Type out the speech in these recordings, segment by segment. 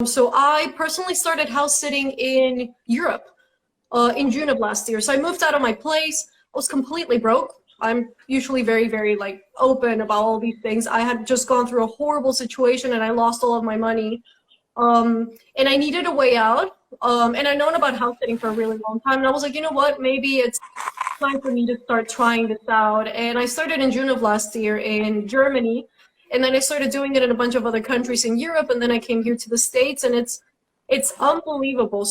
So I personally started house sitting in Europe in June of last year. So I moved out of my place. I was completely broke. I'm usually very, very like open about all these things. I had just gone through a horrible situation and I lost all of my money. And I needed a way out. And I'd known about house sitting for a really long time. And I was like, you know what, maybe it's time for me to start trying this out. And I started in June of last year in Germany. And then I started doing it in a bunch of other countries in Europe. And then I came here to the States, and it's unbelievable.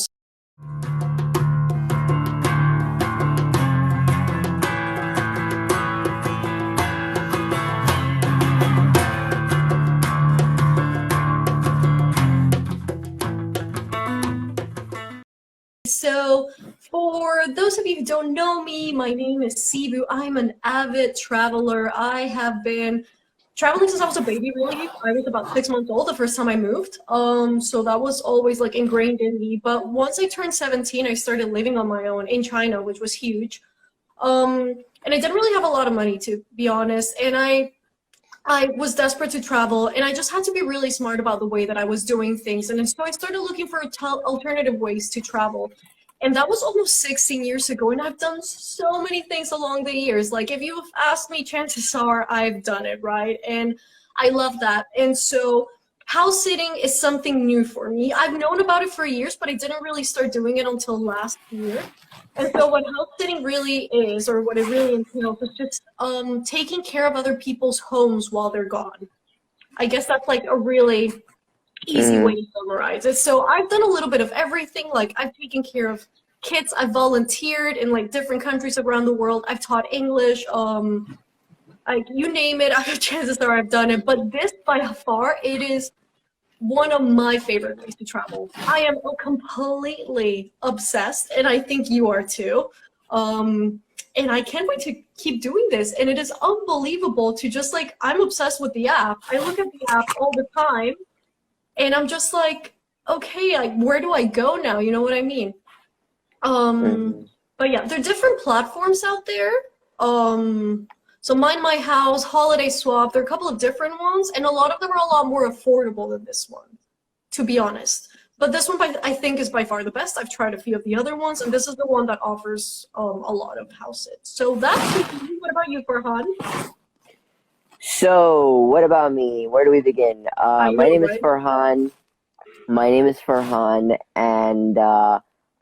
So for those of you who don't know me, my name is Sibu. I'm an avid traveler. I have been traveling since I was a baby, really. I was about 6 months old the first time I moved. So that was always like ingrained in me. But once I turned 17, I started living on my own in China, which was huge. And I didn't really have a lot of money, to be honest. And I was desperate to travel, and I just had to be really smart about the way that I was doing things. And so I started looking for alternative ways to travel. And that was almost 16 years ago, and I've done so many things along the years. Like, if you've asked me, chances are I've done it, right? And I love that. And so house sitting is something new for me. I've known about it for years, but I didn't really start doing it until last year. And so what house sitting really is, or what it really entails, is just taking care of other people's homes while they're gone. I guess that's like a really easy way to summarize it. So I've done a little bit of everything. Like, I've taken care of kids, I've volunteered in like different countries around the world, I've taught English, like you name it, chances are I've done it. But this, by far, it is one of my favorite ways to travel. I am completely obsessed, and I think you are too. And I can't wait to keep doing this. And it is unbelievable to just like, I'm obsessed with the app. I look at the app all the time, and I'm just like, okay, like, where do I go now? You know what I mean? But yeah, there are different platforms out there. So Mind My House, Holiday Swap, there are a couple of different ones, and a lot of them are a lot more affordable than this one, to be honest. But this one, I think, is by far the best. I've tried a few of the other ones, and this is the one that offers a lot of house sits. So that's me. What about you, Farhan? So, what about me? Where do we begin? I My know, name is right? Farhan. My name is Farhan, and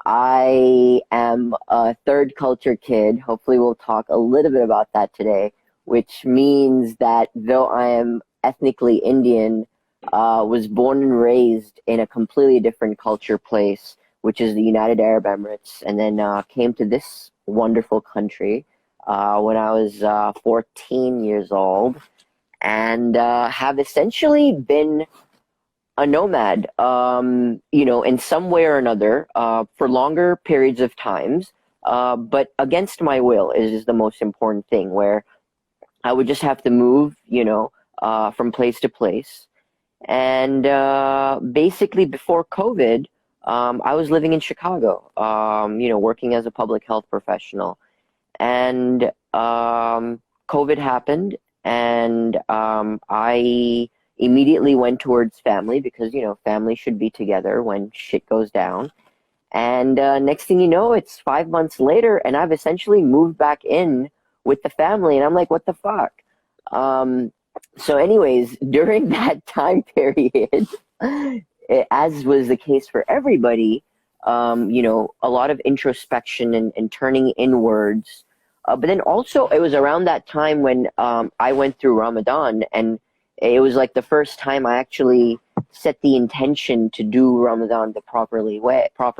I am a third culture kid. Hopefully, we'll talk a little bit about that today, which means that though I am ethnically Indian, was born and raised in a completely different culture place, which is the United Arab Emirates, and then came to this wonderful country when I was 14 years old, and have essentially been a nomad, in some way or another, for longer periods of times, but against my will is the most important thing, where I would just have to move, from place to place. And basically, before COVID, I was living in Chicago, working as a public health professional. And COVID happened, and I immediately went towards family because, family should be together when shit goes down. And next thing you know, it's 5 months later, and I've essentially moved back in with the family, and I'm like, what the fuck? So anyways, during that time period, as was the case for everybody, a lot of introspection and turning inwards. But then also, it was around that time when I went through Ramadan, and it was like the first time I actually set the intention to do Ramadan the proper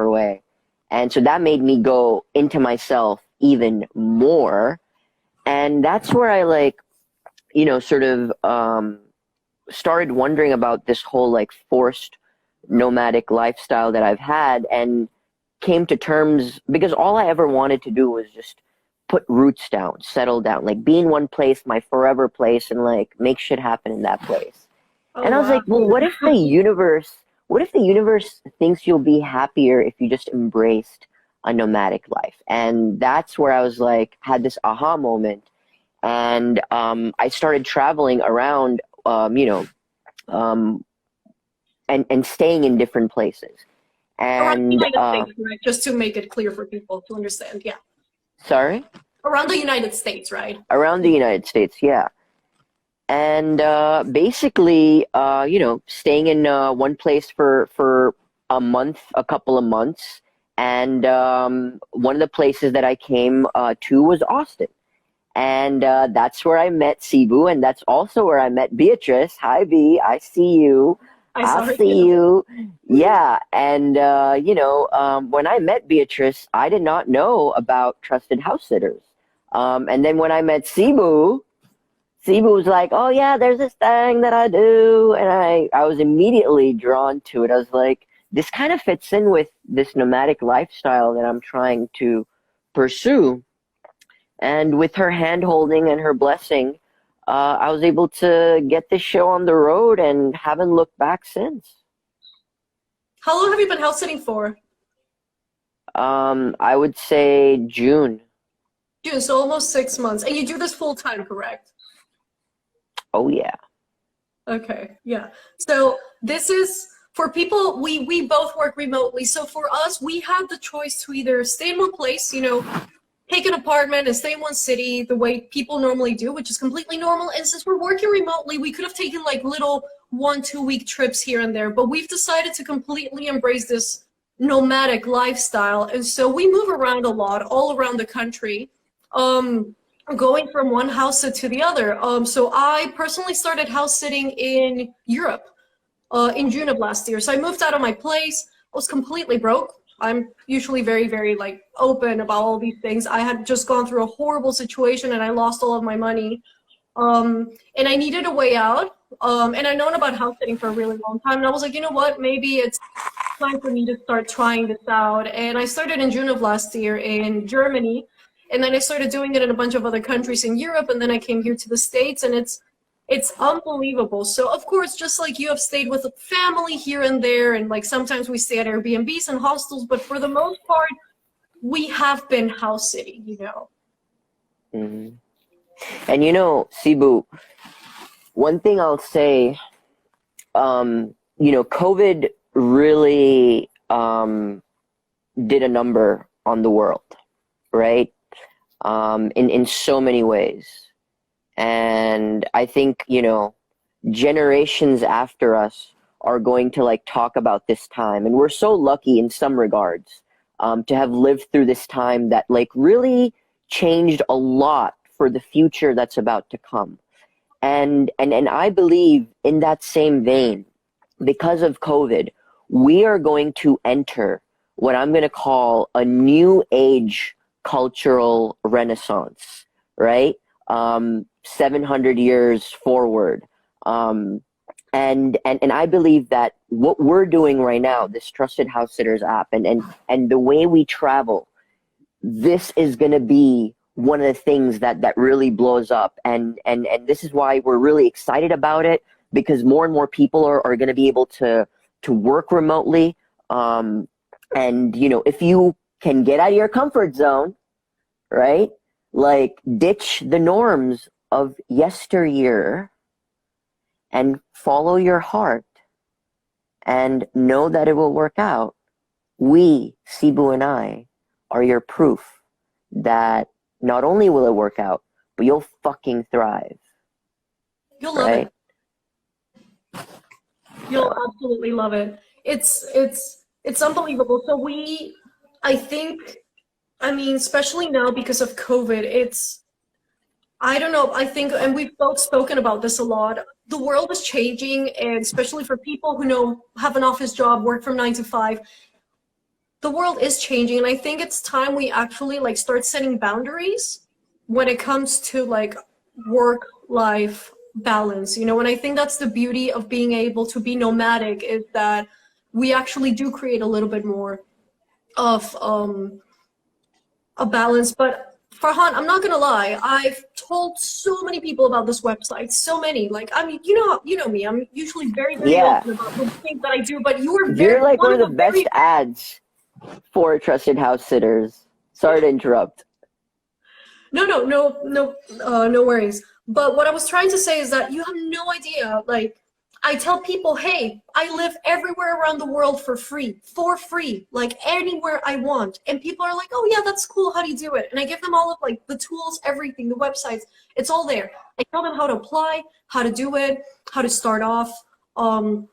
way. And so that made me go into myself even more. And that's where I sort of started wondering about this whole like forced nomadic lifestyle that I've had, and came to terms, because all I ever wanted to do was just put roots down, settle down, like be in one place, my forever place, and like make shit happen in that place. Oh, And I was wow. like, well, what if the universe thinks you'll be happier if you just embraced a nomadic life? And that's where I was like, had this aha moment. And I started traveling around, and staying in different places. Around the And United States, right? Just to make it clear for people to understand. Yeah. sorry, Around the United States, right? around the United States, yeah. And basically, staying in one place for a month, a couple of months, and one of the places that I came to was Austin, and that's where I met Cebu, and that's also where I met Beatrice. Hi, B, I see you. I I saw her see too. you. Yeah, and when I met Beatrice, I did not know about trusted house sitters, and then when I met Cebu was like, "Oh yeah, there's this thing that I do," and I was immediately drawn to it. I was like, "This kind of fits in with this nomadic lifestyle that I'm trying to pursue." And with her hand holding and her blessing, I was able to get this show on the road and haven't looked back since. How long have you been house sitting for? I would say June. June, so almost 6 months. And you do this full time, correct? Oh yeah. Okay, yeah. So this is for people, we both work remotely. So for us, we have the choice to either stay in one place, take an apartment and stay in one city the way people normally do, which is completely normal. And since we're working remotely, we could have taken like little 1-2 week trips here and there, but we've decided to completely embrace this nomadic lifestyle. And so we move around a lot, all around the country, going from one house sit to the other. So I personally started house sitting in Europe in June of last year. So I moved out of my place. I was completely broke. I'm usually very, very like open about all these things. I had just gone through a horrible situation and I lost all of my money. And I needed a way out. And I'd known about house sitting for a really long time. And I was like, you know what? Maybe it's time for me to start trying this out. And I started in June of last year in Germany. And then I started doing it in a bunch of other countries in Europe. And then I came here to the States, and it's unbelievable. So of course, just like you have stayed with a family here and there, and like sometimes we stay at Airbnbs and hostels, but for the most part, we have been house sitting. Hmm. And Cebu, one thing I'll say, COVID really did a number on the world, right? In so many ways. And I think, generations after us are going to like talk about this time. And we're so lucky in some regards to have lived through this time that like really changed a lot for the future that's about to come. And I believe in that same vein, because of COVID, we are going to enter what I'm going to call a new age cultural renaissance, right? 700 years forward. And I believe that what we're doing right now, this Trusted House Sitters app, and the way we travel, this is going to be one of the things that really blows up. And this is why we're really excited about it, because more and more people are going to be able to work remotely. And, if you can get out of your comfort zone, right? Like ditch the norms of yesteryear and follow your heart and know that it will work out. We, Cebu and I, are your proof that not only will it work out, but you'll fucking thrive. You'll love right? it. You'll absolutely love it. It's unbelievable. So I think, I mean, especially now because of COVID, I don't know, I think, and we've both spoken about this a lot, the world is changing, and especially for people who have an office job, work from 9 to 5, the world is changing, and I think it's time we actually like start setting boundaries when it comes to like work-life balance, and I think that's the beauty of being able to be nomadic, is that we actually do create a little bit more of a balance. But Farhan, I'm not gonna lie, I've told so many people about this website, so many. Like, I mean, you know me, I'm usually very, very Yeah. open about the things that I do, but you're You're like one of the very best ads for Trusted House Sitters. Sorry to interrupt. No worries. But what I was trying to say is that you have no idea. Like, I tell people, hey, I live everywhere around the world for free, like anywhere I want. And people are like, oh yeah, that's cool. How do you do it? And I give them all of like the tools, everything, the websites, it's all there. I tell them how to apply, how to do it, how to start off. And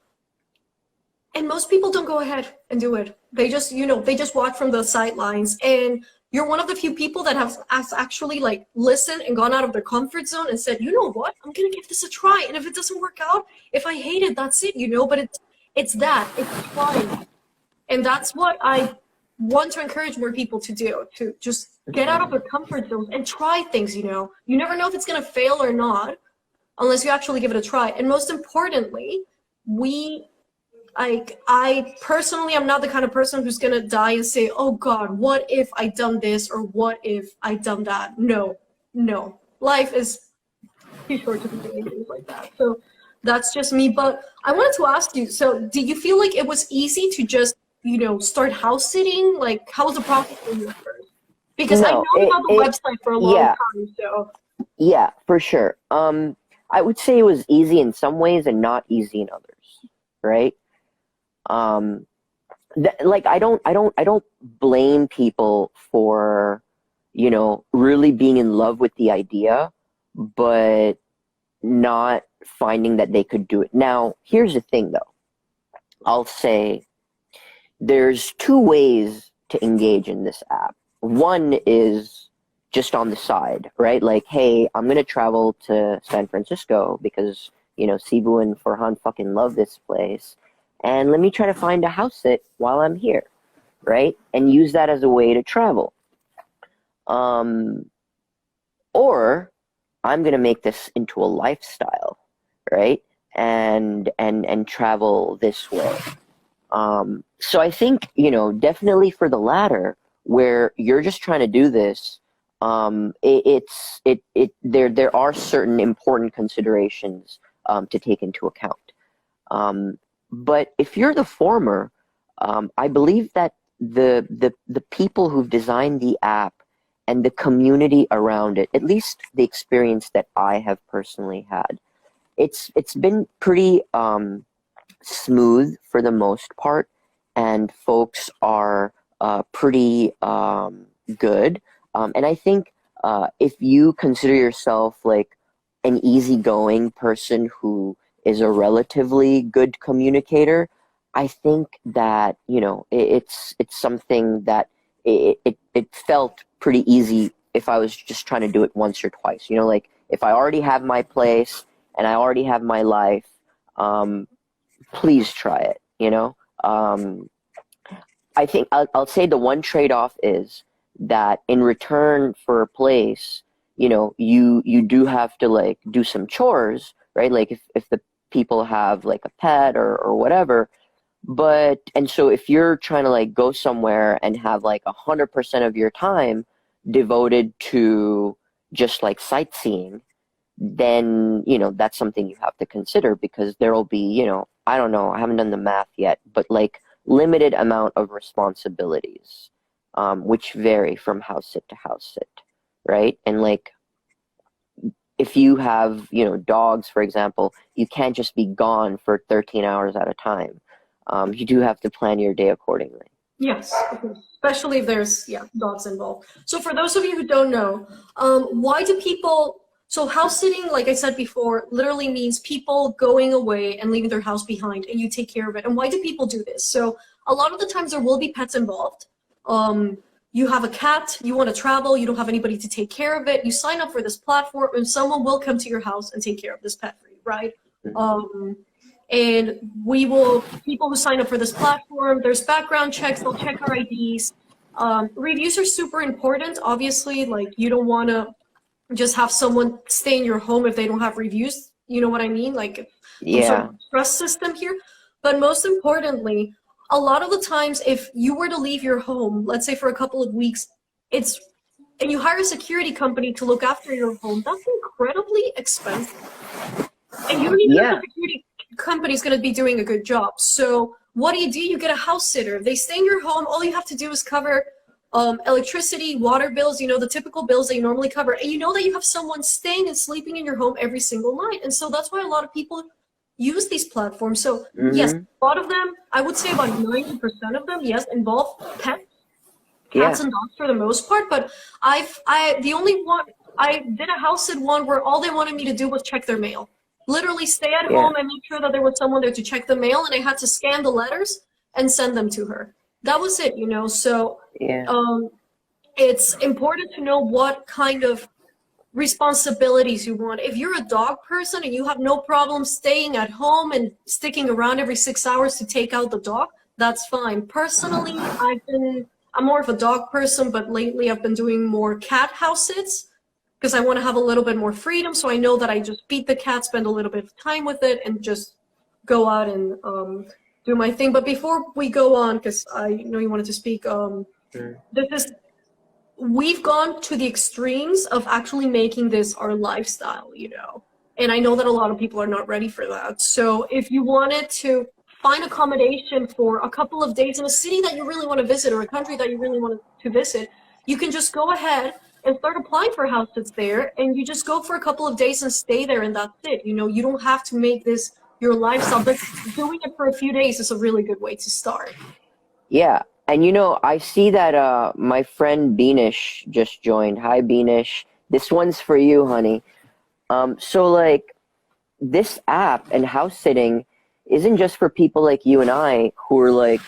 most people don't go ahead and do it. They just, they just watch from the sidelines. And you're one of the few people that has actually like listened and gone out of their comfort zone and said, you know what, I'm gonna give this a try. And if it doesn't work out, if I hate it, that's it, But it's trying. And that's what I want to encourage more people to do, to just get out of their comfort zones and try things, You never know if it's gonna fail or not unless you actually give it a try. And most importantly, I personally am not the kind of person who's gonna die and say, oh God, what if I done this or what if I done that? No. Life is too short to be doing things like that. So that's just me. But I wanted to ask you, so did you feel like it was easy to just, start house sitting? Like, how was the process for you first? Because I know about the website for a long time, so. Yeah, for sure. I would say it was easy in some ways and not easy in others, right? Like I don't blame people for, really being in love with the idea, but not finding that they could do it. Now, here's the thing though. I'll say there's two ways to engage in this app. One is just on the side, right? Like, hey, I'm going to travel to San Francisco because, Cebu and Farhan fucking love this place. And let me try to find a house sit while I'm here, right? And use that as a way to travel. Or I'm going to make this into a lifestyle, right? And travel this way. So I think, definitely for the latter, where you're just trying to do this, there are certain important considerations to take into account. But if you're the former, I believe that the people who've designed the app and the community around it, at least the experience that I have personally had, it's been pretty smooth for the most part, and folks are pretty good. And I think if you consider yourself like an easygoing person who is a relatively good communicator, I think that, it's something that it felt pretty easy if I was just trying to do it once or twice. Like if I already have my place and I already have my life, please try it, I think I'll say the one trade-off is that in return for a place, you do have to like do some chores, right? Like if the people have like a pet or whatever, and so if you're trying to like go somewhere and have like 100% of your time devoted to just like sightseeing, then that's something you have to consider, because there'll be, I don't know, I haven't done the math yet, but like limited amount of responsibilities, which vary from house sit to house sit, right? And like if you have, dogs, for example, you can't just be gone for 13 hours at a time. You do have to plan your day accordingly. Yes, especially if there's, dogs involved. So for those of you who don't know, why do people, so house sitting, like I said before, literally means people going away and leaving their house behind, and you take care of it. And why do people do this? So a lot of the times there will be pets involved. You have a cat, you want to travel, you don't have anybody to take care of it, you sign up for this platform and someone will come to your house and take care of this pet for you, right? And people who sign up for this platform, there's background checks, they'll check our IDs. Reviews are super important, obviously, like you don't want to just have someone stay in your home if they don't have reviews, you know what I mean? Like some sort of trust system here. But most importantly, a lot of the times, if you were to leave your home, let's say for a couple of weeks, and you hire a security company to look after your home, that's incredibly expensive. And you don't even know if the security company is going to be doing a good job. So what do? You get a house sitter. They stay in your home. All you have to do is cover electricity, water bills, the typical bills that you normally cover. And you know that you have someone staying and sleeping in your home every single night. And so that's why a lot of people, use these platforms. So yes, Mm-hmm. a lot of them, I would say about 90% of them, yes, involve pets, cats Yeah. and dogs for the most part. But the only one, I did a house sit one where all they wanted me to do was check their mail. Literally stay at Yeah. home and make sure that there was someone there to check the mail, and I had to scan the letters and send them to her. That was it, you know. So Yeah. it's important to know what kind of responsibilities you want. If you're a dog person and you have no problem staying at home and sticking around every 6 hours to take out the dog, that's fine. Personally, I'm more of a dog person, but lately I've been doing more cat house sits because I want to have a little bit more freedom. So I know that I just feed the cat, spend a little bit of time with it, and just go out and do my thing. But before we go on, because I know you wanted to speak, this is we've gone to the extremes of actually making this our lifestyle, you know. And I know that a lot of people are not ready for that. So if you wanted to find accommodation for a couple of days in a city that you really want to visit or a country that you really want to visit, you can just go ahead and start applying for houses there, and you just go for a couple of days and stay there, and that's it. You know, you don't have to make this your lifestyle, but doing it for a few days is a really good way to start. Yeah. And I see that my friend Beanish just joined. Hi, Beanish. This one's for you, honey. So like this app and house sitting isn't just for people like you and I who are like,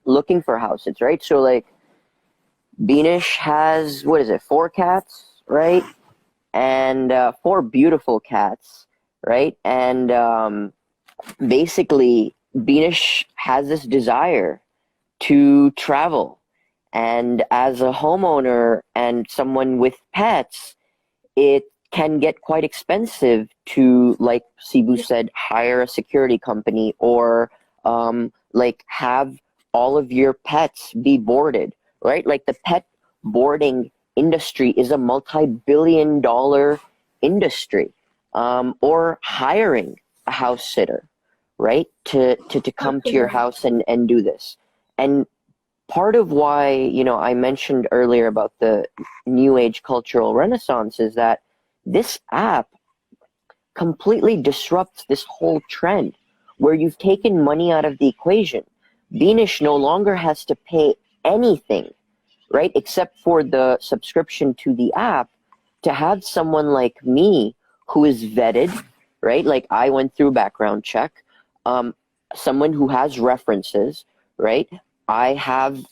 looking for houses, right? So like Beanish has, what is it, 4 cats, right? And 4 beautiful cats, right? And basically Beanish has this desire to travel. And as a homeowner and someone with pets, it can get quite expensive to, like Cebu said, hire a security company or like have all of your pets be boarded, right? Like the pet boarding industry is a multi-billion-dollar industry. Or hiring a house sitter, right? To come to your house and do this. And part of why, I mentioned earlier about the new age cultural renaissance is that this app completely disrupts this whole trend where you've taken money out of the equation. Beanish no longer has to pay anything, right? Except for the subscription to the app to have someone like me who is vetted, right? Like I went through background check, someone who has references, right? I have,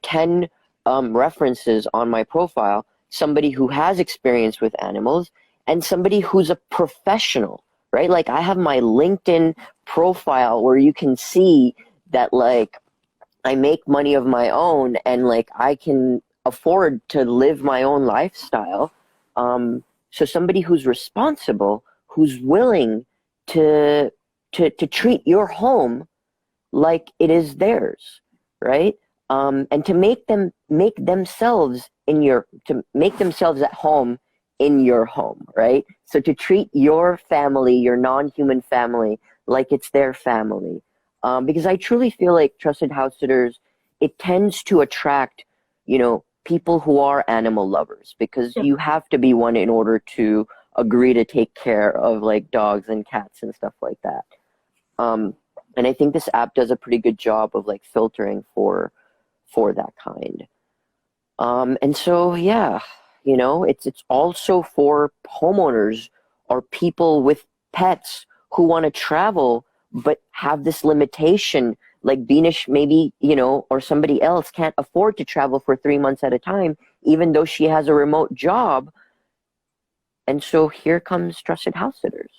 10 references on my profile, somebody who has experience with animals, and somebody who's a professional, right? Like I have my LinkedIn profile where you can see that like I make money of my own and like I can afford to live my own lifestyle. So somebody who's responsible, who's willing to treat your home like it is theirs, right? And to make themselves at home in your home, right? So to treat your family, your non-human family, like it's their family. Because I truly feel like trusted house sitters, it tends to attract, people who are animal lovers, because you have to be one in order to agree to take care of like dogs and cats and stuff like that. And I think this app does a pretty good job of like filtering for that kind. And so yeah, it's also for homeowners or people with pets who want to travel but have this limitation, like Beanish maybe, or somebody else can't afford to travel for 3 months at a time, even though she has a remote job. And so here comes trusted house sitters.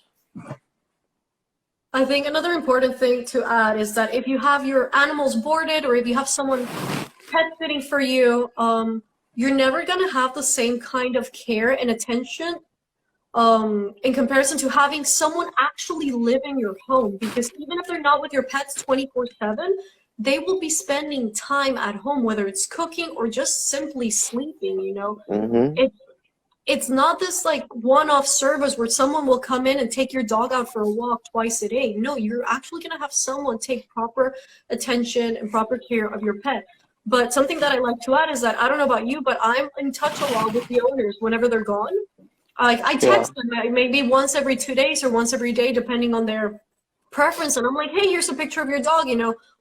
I think another important thing to add is that if you have your animals boarded or if you have someone pet sitting for you, you're never going to have the same kind of care and attention in comparison to having someone actually live in your home. Because even if they're not with your pets 24/7, they will be spending time at home, whether it's cooking or just simply sleeping, Mm-hmm. It's not this like one-off service where someone will come in and take your dog out for a walk twice a day. No, you're actually going to have someone take proper attention and proper care of your pet. But something that I like to add is that, I don't know about you, but I'm in touch a lot with the owners whenever they're gone. I text them maybe once every 2 days or once every day, depending on their preference, and I'm like, hey, here's a picture of your dog,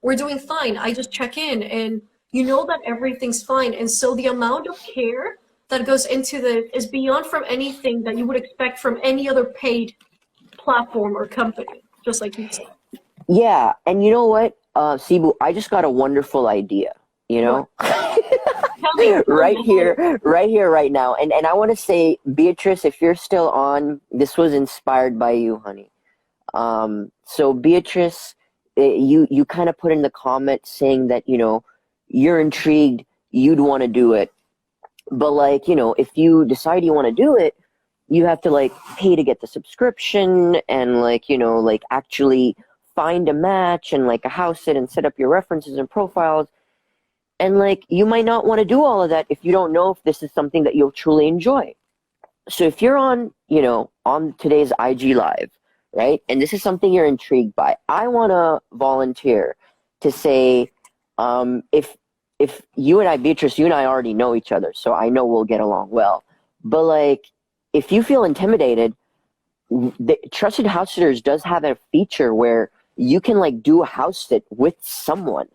we're doing fine. I just check in, and you know that everything's fine. And so the amount of care that goes into this is beyond from anything that you would expect from any other paid platform or company, just like you said. Yeah, and you know what, Cebu, I just got a wonderful idea, you know? Tell me. Right here, right now. And I want to say, Beatrice, if you're still on, this was inspired by you, honey. So Beatrice, you kind of put in the comment saying that, you're intrigued, you'd want to do it. But like, if you decide you want to do it, you have to like pay to get the subscription and like, like actually find a match and like a house sit and set up your references and profiles. And like, you might not want to do all of that if you don't know if this is something that you'll truly enjoy. So if you're on, on today's IG Live, right, and this is something you're intrigued by, I want to volunteer to say, if you and I, Beatrice, you and I already know each other, so I know we'll get along well. But like, if you feel intimidated, the Trusted House Sitters does have a feature where you can like do a house sit with someone,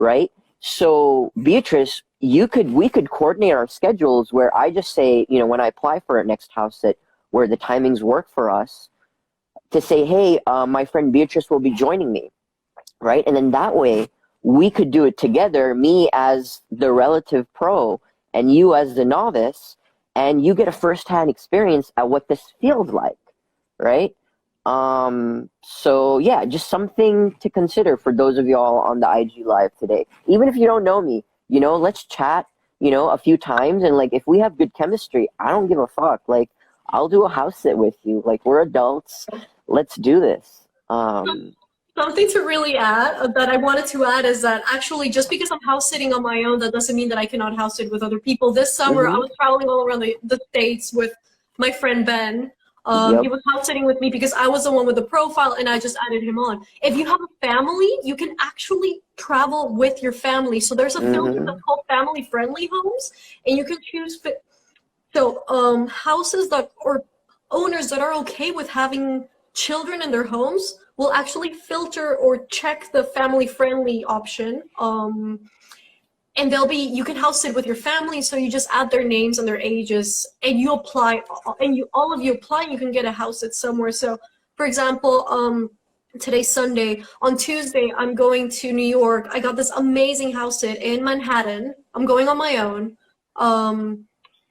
right? So Beatrice, we could coordinate our schedules where I just say, when I apply for a next house sit where the timings work for us, to say, hey, my friend Beatrice will be joining me, right? And then that way we could do it together, me as the relative pro and you as the novice, and you get a firsthand experience at what this feels like, right? So yeah, just something to consider for those of y'all on the IG Live today. Even if you don't know me, let's chat, a few times, and like if we have good chemistry, I don't give a fuck. Like, I'll do a house sit with you. Like, we're adults. Let's do this. Something to really add that I wanted to add is that actually just because I'm house sitting on my own, that doesn't mean that I cannot house sit with other people. This summer, I was traveling all around the States with my friend Ben. He was house sitting with me because I was the one with the profile and I just added him on. If you have a family, you can actually travel with your family. So there's a filter that's called family friendly homes, and you can choose. So houses or owners that are okay with having children in their homes will actually filter or check the family friendly option. And you can house sit with your family, so you just add their names and their ages, and you apply, and all of you apply, and you can get a house sit somewhere. So, for example, today's Sunday. On Tuesday, I'm going to New York. I got this amazing house sit in Manhattan. I'm going on my own.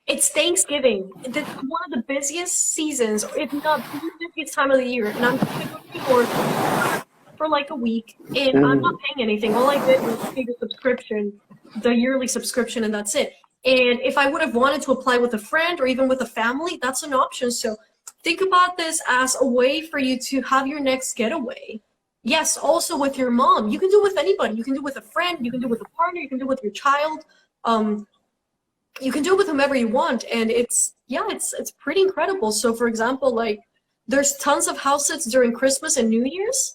It's Thanksgiving. It's one of the busiest seasons, if not the busiest time of the year, and I'm going to go to New York for like a week, and I'm not paying anything. All I did was pay the subscription, the yearly subscription, and that's it. And if I would have wanted to apply with a friend or even with a family, that's an option. So think about this as a way for you to have your next getaway. Yes, also with your mom. You can do it with anybody. You can do it with a friend. You can do it with a partner. You can do it with your child. You can do it with whomever you want, and it's pretty incredible. So for example, like there's tons of house sits during Christmas and New Year's,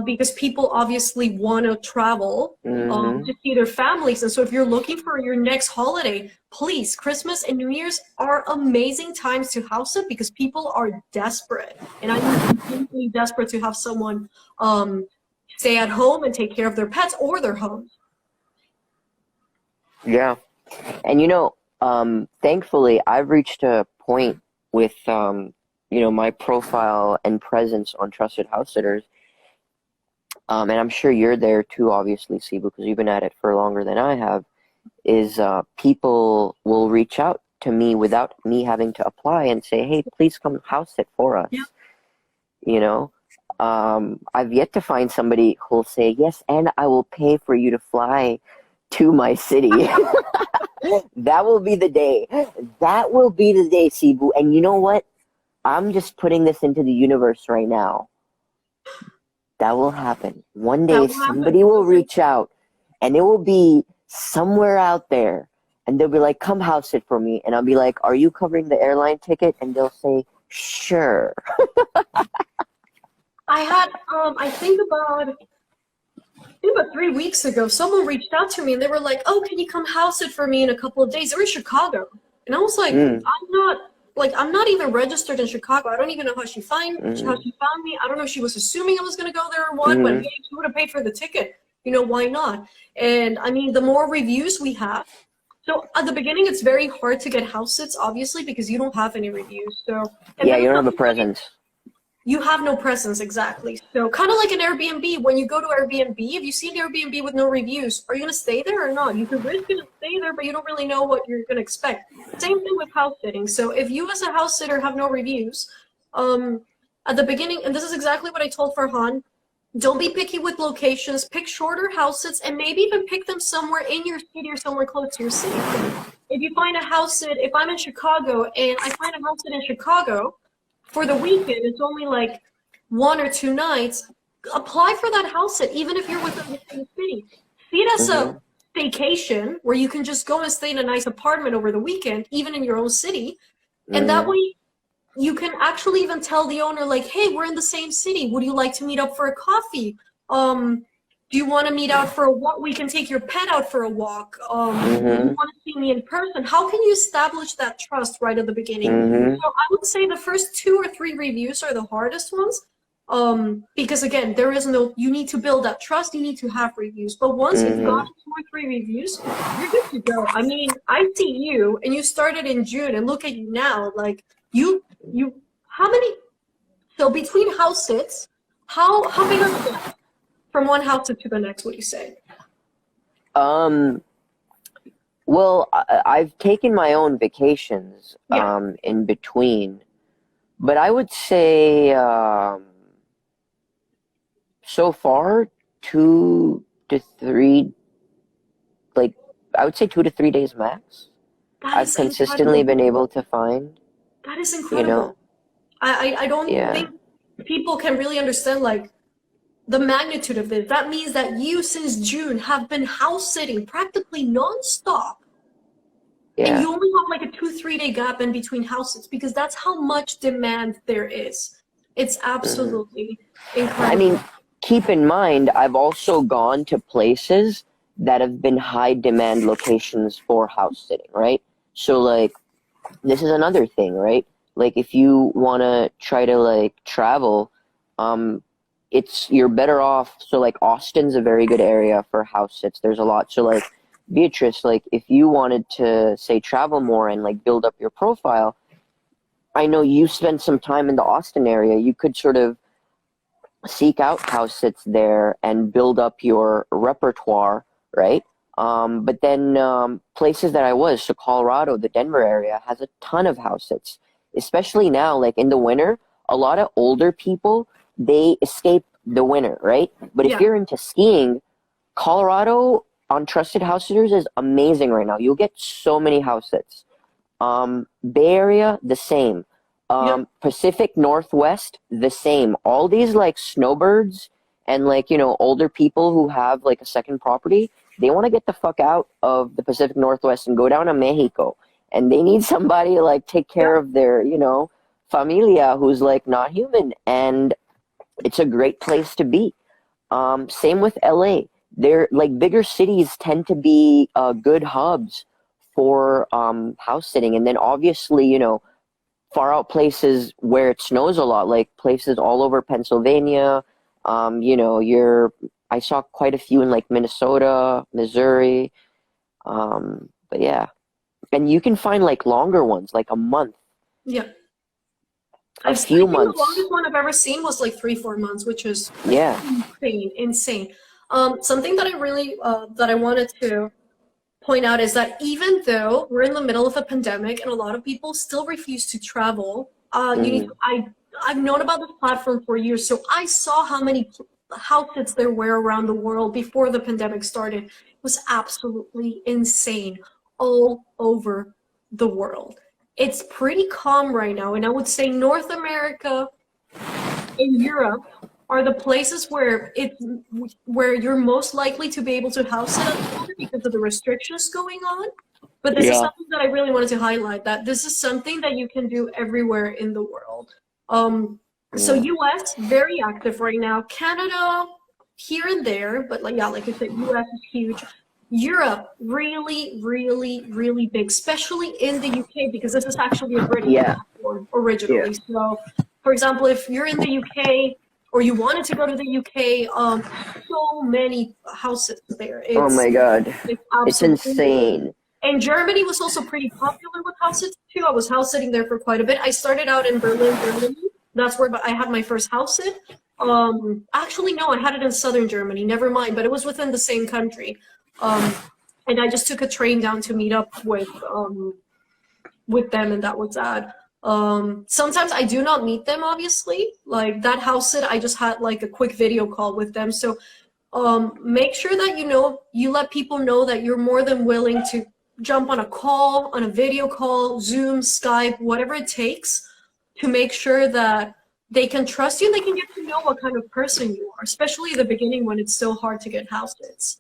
because people obviously want to travel to see their families. And so if you're looking for your next holiday, please, Christmas and New Year's are amazing times to house sit because people are desperate. And I'm completely desperate to have someone stay at home and take care of their pets or their homes. Yeah. And thankfully I've reached a point with my profile and presence on Trusted House Sitters. And I'm sure you're there too, obviously, Cebu, because you've been at it for longer than I have, is people will reach out to me without me having to apply and say, hey, please come house sit for us. Yeah. I've yet to find somebody who'll say, yes, and I will pay for you to fly to my city. That will be the day. That will be the day, Cebu. And you know what? I'm just putting this into the universe right now. That will happen. One day somebody will reach out and it will be somewhere out there and they'll be like, come house sit for me. And I'll be like, are you covering the airline ticket? And they'll say, sure. I think about 3 weeks ago, someone reached out to me and they were like, oh, can you come house sit for me in a couple of days? They're in Chicago. And I was like, like, I'm not even registered in Chicago. I don't even know how she found me. I don't know if she was assuming I was going to go there or what, but hey, she would have paid for the ticket. You know, why not? And I mean, the more reviews we have, so at the beginning, it's very hard to get house sits, obviously, because you don't have any reviews. So Yeah, you don't have a presence. You have no presence, exactly. So kind of like an Airbnb. When you go to Airbnb, if you see an Airbnb with no reviews, are you going to stay there or not? You could risk to stay there, but you don't really know what you're going to expect. Same thing with house sitting. So if you as a house sitter have no reviews, at the beginning, and this is exactly what I told Farhan, don't be picky with locations. Pick shorter house sits and maybe even pick them somewhere in your city or somewhere close to your city. If you find a house sit, if I'm in Chicago and I find a house sit in Chicago, for the weekend, it's only like 1 or 2 nights. Apply for that house sit, even if you're within the same city. See it as a vacation where you can just go and stay in a nice apartment over the weekend, even in your own city. And that way, you can actually even tell the owner, like, hey, we're in the same city. Would you like to meet up for a coffee? Do you want to meet out for a walk? We can take your pet out for a walk. Do you want to see me in person? How can you establish that trust right at the beginning? So I would say the first 2 or 3 reviews are the hardest ones. Because again, you need to build that trust. You need to have reviews. But once you've got 2 or 3 reviews, you're good to go. I mean, I see you, and you started in June, and look at you now. Like how many? So between house sits, how big are the gaps from one house sit to the next? What do you say? Well, I've taken my own vacations in between, but I would say so far 2 to 3, like I would say 2 to 3 days max. I've consistently been able to find. That is incredible. You know, I don't think people can really understand like the magnitude of this. That means that you since June have been house sitting practically nonstop. And you only have like a 2-3 day gap in between houses because that's how much demand there is. It's absolutely incredible. I mean, keep in mind, I've also gone to places that have been high demand locations for house sitting, right? So like, this is another thing, right? Like if you want to try to like travel, you're better off. So like Austin's a very good area for house sits. There's a lot. So like Beatrice, like if you wanted to say travel more and like build up your profile, I know you spend some time in the Austin area. You could sort of seek out house sits there and build up your repertoire, right? But then places that I was, so Colorado, the Denver area has a ton of house sits, especially now, like in the winter, a lot of older people, they escape the winter, right? But if you're into skiing, Colorado on trusted house sitters is amazing right now. You'll get so many house sits. Bay Area, the same. Pacific Northwest, the same. All these like snowbirds and like, you know, older people who have like a second property, they want to get the fuck out of the Pacific Northwest and go down to Mexico. And they need somebody to like take care of their, you know, familia who's like not human. And it's a great place to be. Same with LA. They're like bigger cities tend to be good hubs for house sitting. And then obviously, you know, far out places where it snows a lot, like places all over Pennsylvania. You know, I saw quite a few in like Minnesota, Missouri. But yeah. And you can find like longer ones, like a month. Yeah. A few months. The longest one I've ever seen was like 3-4 months, which is insane. Something that I really that I wanted to point out is that even though we're in the middle of a pandemic and a lot of people still refuse to travel, I've known about this platform for years, so I saw how many house sits there were around the world before the pandemic started. It was absolutely insane all over the world. It's pretty calm right now, and I would say North America and Europe are the places where you're most likely to be able to house sit because of the restrictions going on. But this is something that I really wanted to highlight, that this is something that you can do everywhere in the world. So US, very active right now. Canada, here and there, but like I said, US is huge. Europe, really, really, really big, especially in the UK, because this is actually a British Yeah. platform originally. So, for example, if you're in the UK or you wanted to go to the UK, so many houses there. Oh my God. It's It's absolutely. insane. And Germany was also pretty popular with house sitting too. I was house sitting there for quite a bit. I started out in Berlin, Germany. That's where I had my first house sit. Actually, no, I had it in southern Germany. Never mind, but it was within the same country. And I just took a train down to meet up with them, and that was that. Sometimes I do not meet them, obviously. Like that house sit, I just had like a quick video call with them. So make sure that you let people know that you're more than willing to jump on a call, on a video call, Zoom, Skype, whatever it takes to make sure that they can trust you and they can get to know what kind of person you are, especially at the beginning when it's so hard to get house sits.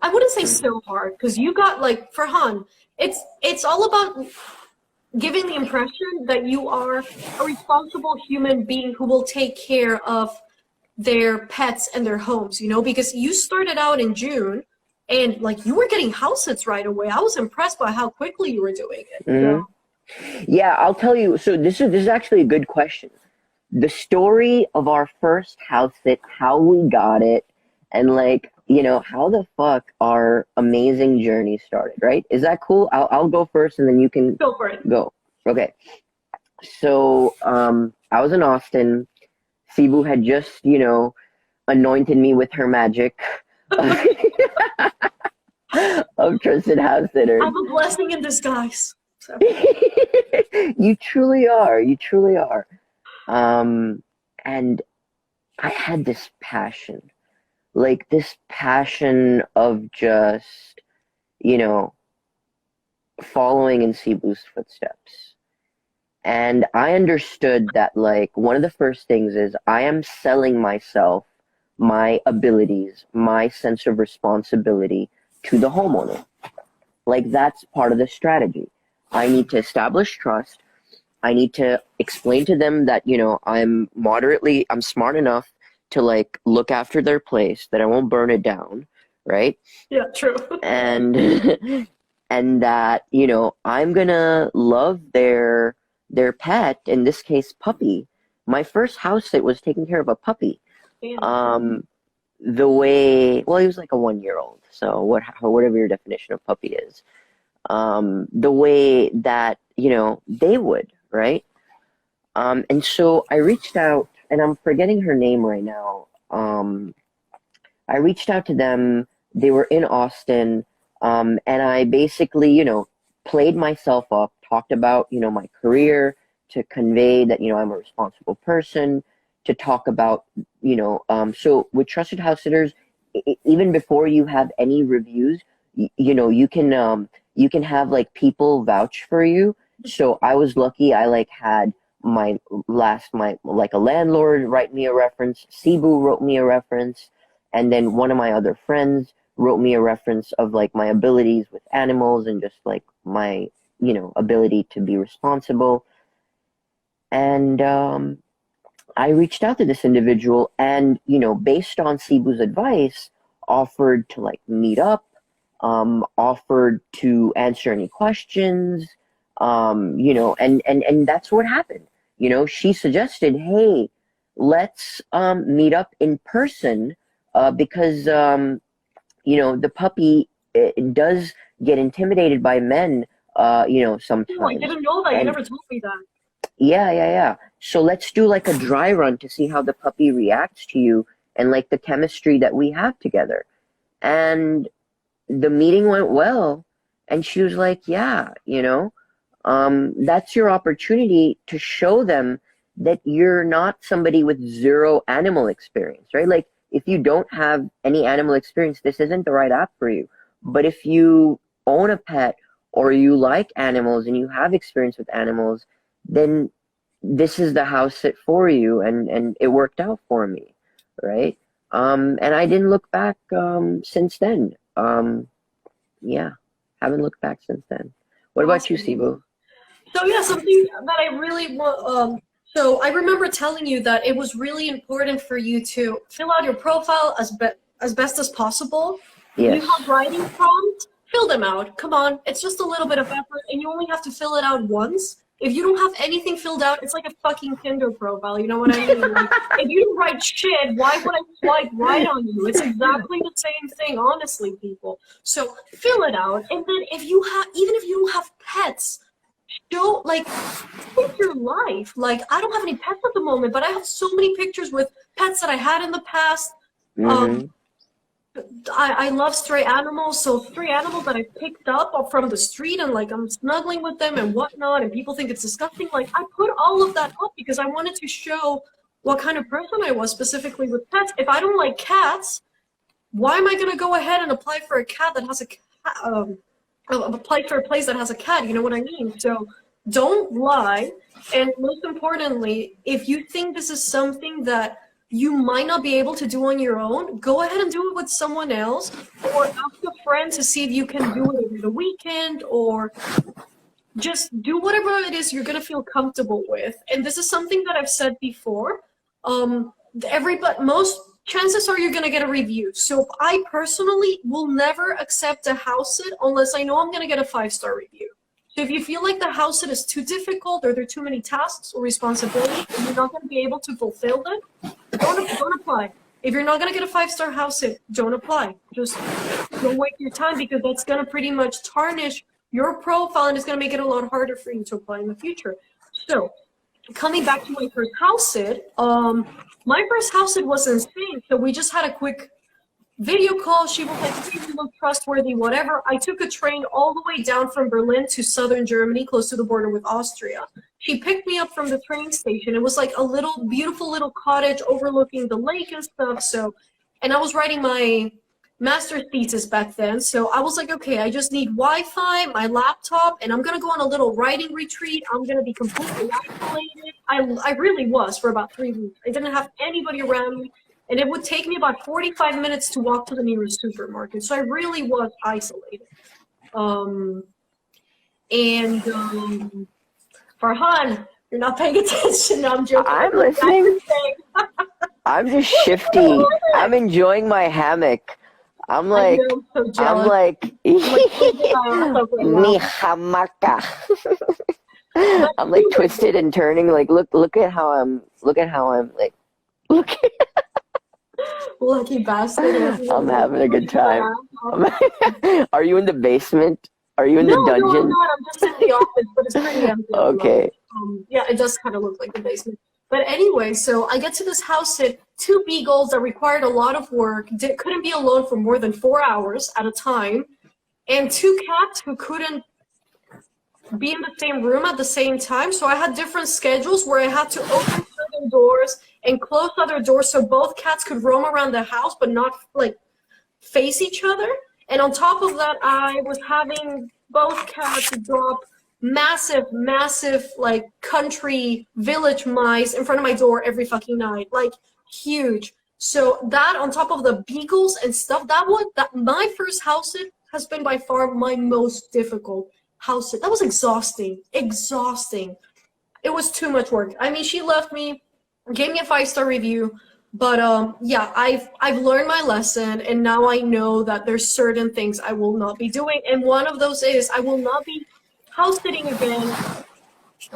I wouldn't say so hard because you got like Farhan, it's all about giving the impression that you are a responsible human being who will take care of their pets and their homes, because you started out in June and like you were getting house sits right away. I was impressed by how quickly you were doing it. Mhm. Yeah, I'll tell you. So this is actually a good question. The story of our first house sit, how we got it, and like, how the fuck our amazing journey started, right? Is that cool? I'll go first and then you can Go for it. go. Okay. So, I was in Austin. Cebu had just, anointed me with her magic of trusted house sitters. I'm a blessing in disguise. So. You truly are. You truly are. And I had this passion, like this passion of just, following in Cebu's footsteps. And I understood that, like, one of the first things is I am selling myself, my abilities, my sense of responsibility to the homeowner. Like, that's part of the strategy. I need to establish trust. I need to explain to them that, I'm smart enough to, like, look after their place, that I won't burn it down, right? Yeah, true. And, and that, I'm gonna love their pet, in this case, puppy. My first house sit was taking care of a puppy. Damn. The way, well, he was like a 1 year old, so whatever your definition of puppy is. The way that, they would, right? And so I reached out, and I'm forgetting her name right now. I reached out to them. They were in Austin, and I basically, played myself up, talked about, my career, to convey that, I'm a responsible person, to talk about, so with trusted house sitters, even before you have any reviews, you can have like people vouch for you. So I was lucky. I like had my like a landlord write me a reference. Cebu wrote me a reference, and then one of my other friends wrote me a reference of like my abilities with animals and just like my ability to be responsible. And I reached out to this individual, and based on Cebu's advice, offered to like meet up, offered to answer any questions, and that's what happened. She suggested, hey, let's meet up in person, because the puppy, it does get intimidated by men, sometimes. Oh, I didn't know that. You never told me that. Yeah. So let's do like a dry run to see how the puppy reacts to you and like the chemistry that we have together. And the meeting went well, and she was like, yeah, that's your opportunity to show them that you're not somebody with zero animal experience, right? Like, if you don't have any animal experience, this isn't the right app for you. But if you own a pet or you like animals and you have experience with animals, then this is the house sit for you, and it worked out for me, right? And I didn't look back since then. Yeah, haven't looked back since then. What about you, Sibu? So yeah, something that I really want. So I remember telling you that it was really important for you to fill out your profile as best as possible, You Yes. have writing prompts, fill them out. Come on, it's just a little bit of effort, and you only have to fill it out once. If you don't have anything filled out, it's like a fucking Tinder profile. You know what I mean? Like, if you don't write shit, why would I swipe right on you? It's exactly the same thing, honestly, people. So fill it out, and then if you have, even if you don't have pets, show like take your life. Like I don't have any pets at the moment, but I have so many pictures with pets that I had in the past. Mm-hmm. Um, I love stray animals, so stray animals that I picked up from the street and like I'm snuggling with them and whatnot, and people think it's disgusting. Like I put all of that up because I wanted to show what kind of person I was specifically with pets. If I don't like cats, why am I gonna go ahead and apply for a cat that has a cat? Apply for a place that has a cat. You know what I mean? So don't lie, and most importantly, if you think this is something that you might not be able to do on your own, go ahead and do it with someone else, or ask a friend to see if you can do it over the weekend, or just do whatever it is you're gonna feel comfortable with. And this is something that I've said before. Everybody, most chances are you're gonna get a review. So I personally will never accept a house sit unless I know I'm gonna get a 5-star review. So if you feel like the house sit is too difficult or there are too many tasks or responsibilities and you're not gonna be able to fulfill them, don't apply. If you're not gonna get a 5-star house sit, don't apply. Just don't waste your time because that's gonna pretty much tarnish your profile and it's gonna make it a lot harder for you to apply in the future. So coming back to my first house sit, my first house sit was insane. So we just had a quick video call. She was like, hey, you look trustworthy, whatever. I took a train all the way down from Berlin to southern Germany, close to the border with Austria. She picked me up from the train station. It was like a little, beautiful little cottage overlooking the lake and stuff. So, and I was writing my master's thesis back then. So I was like, okay, I just need Wi-Fi, my laptop, and I'm gonna go on a little writing retreat. I'm gonna be completely isolated. I really was for about 3 weeks. I didn't have anybody around me. And it would take me about 45 minutes to walk to the nearest supermarket. So I really was isolated. Farhan, you're not paying attention. No, I'm joking. I'm listening. I'm just shifty. I'm enjoying my hammock. I'm like, I'm like, mi hamaka. I'm like twisted and turning. Like, look at how I'm like, look. Lucky bastard. I'm having a good time. Are you in the basement? Are you in the dungeon? No, I'm not. I'm just in the office, but it's pretty empty. Okay. Yeah, it does kind of look like the basement. But anyway, so I get to this house at 2 beagles that required a lot of work, couldn't be alone for more than 4 hours at a time, and 2 cats who couldn't be in the same room at the same time. So I had different schedules where I had to open certain doors and close other doors so both cats could roam around the house but not like face each other. And on top of that, I was having both cats drop massive like country village mice in front of my door every fucking night, like huge. So that on top of the beagles and stuff, that my first house sit has been by far my most difficult house sit. That was exhausting. It was too much work. I mean, she left me, gave me a 5-star review, but yeah, I've learned my lesson, and now I know that there's certain things I will not be doing, and one of those is I will not be house sitting again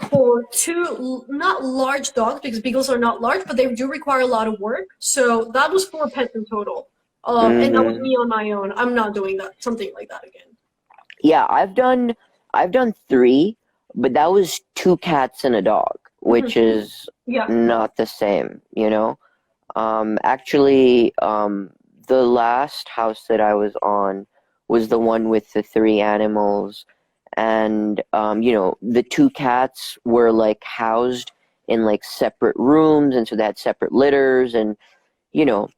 for 2 not large dogs, because beagles are not large, but they do require a lot of work. So that was 4 pets in total, and that was me on my own. I'm not doing something like that again. Yeah, I've done 3, but that was 2 cats and a dog, which is not the same, you know. Actually, the last house that I was on was the one with the 3 animals, and you know, the 2 cats were like housed in like separate rooms, and so they had separate litters, and you know,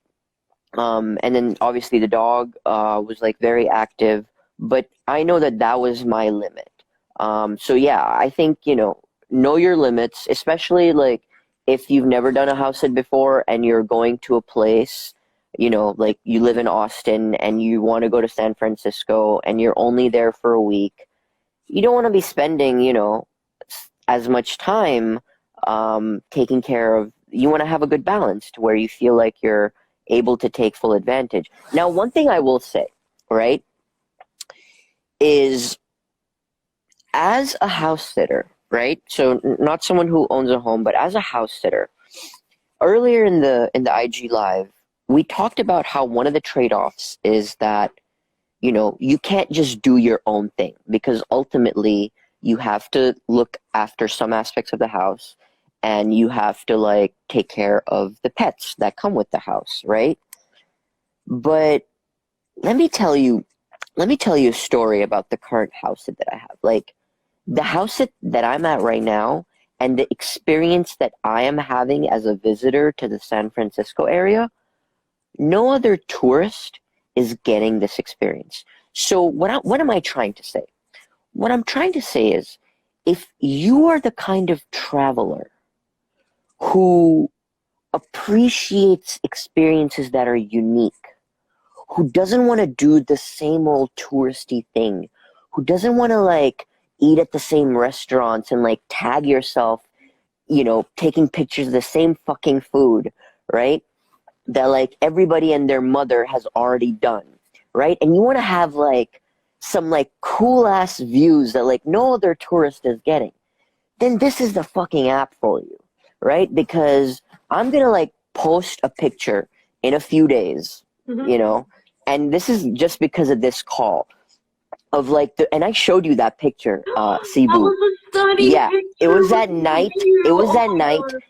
and then obviously the dog was like very active, but I know that was my limit. So yeah, I think, you know your limits, especially like if you've never done a house sit before and you're going to a place, you know, like you live in Austin and you want to go to San Francisco and you're only there for a week. You don't want to be spending, you know, as much time taking care of, you want to have a good balance to where you feel like you're able to take full advantage. Now, one thing I will say, right, is as a house sitter, right? So not someone who owns a home, but as a house sitter. Earlier in the IG live, we talked about how one of the trade-offs is that, you know, you can't just do your own thing because ultimately you have to look after some aspects of the house and you have to like take care of the pets that come with the house, right? But let me tell you, a story about the current house that I have. Like the house that I'm at right now and the experience that I am having as a visitor to the San Francisco area, no other tourist is getting this experience. So what am I trying to say? What I'm trying to say is if you are the kind of traveler who appreciates experiences that are unique, who doesn't want to do the same old touristy thing, who doesn't want to like eat at the same restaurants and like tag yourself, you know, taking pictures of the same fucking food, right? That like everybody and their mother has already done, right? And you want to have like some like cool ass views that like no other tourist is getting, then this is the fucking app for you, right? Because I'm gonna like post a picture in a few days, you know, and this is just because of this call of like and I showed you that picture, That Cebu. was a stunning Yeah, picture. it was at night. It Oh was at my night. God.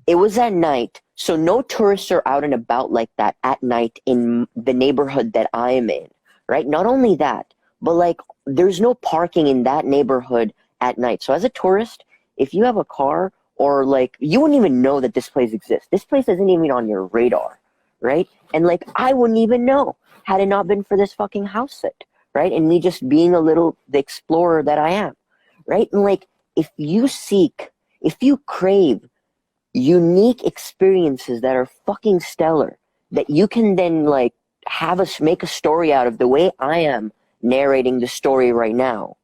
It was at night, so no tourists are out and about like that at night in the neighborhood that I am in, right? Not only that, but like there's no parking in that neighborhood at night. So as a tourist, if you have a car or like you wouldn't even know that this place exists. This place isn't even on your radar, right? And like I wouldn't even know had it not been for this fucking house sit, right? And me just being a little the explorer that I am, right? And like if you crave unique experiences that are fucking stellar that you can then like have us make a story out of the way I am narrating the story right now,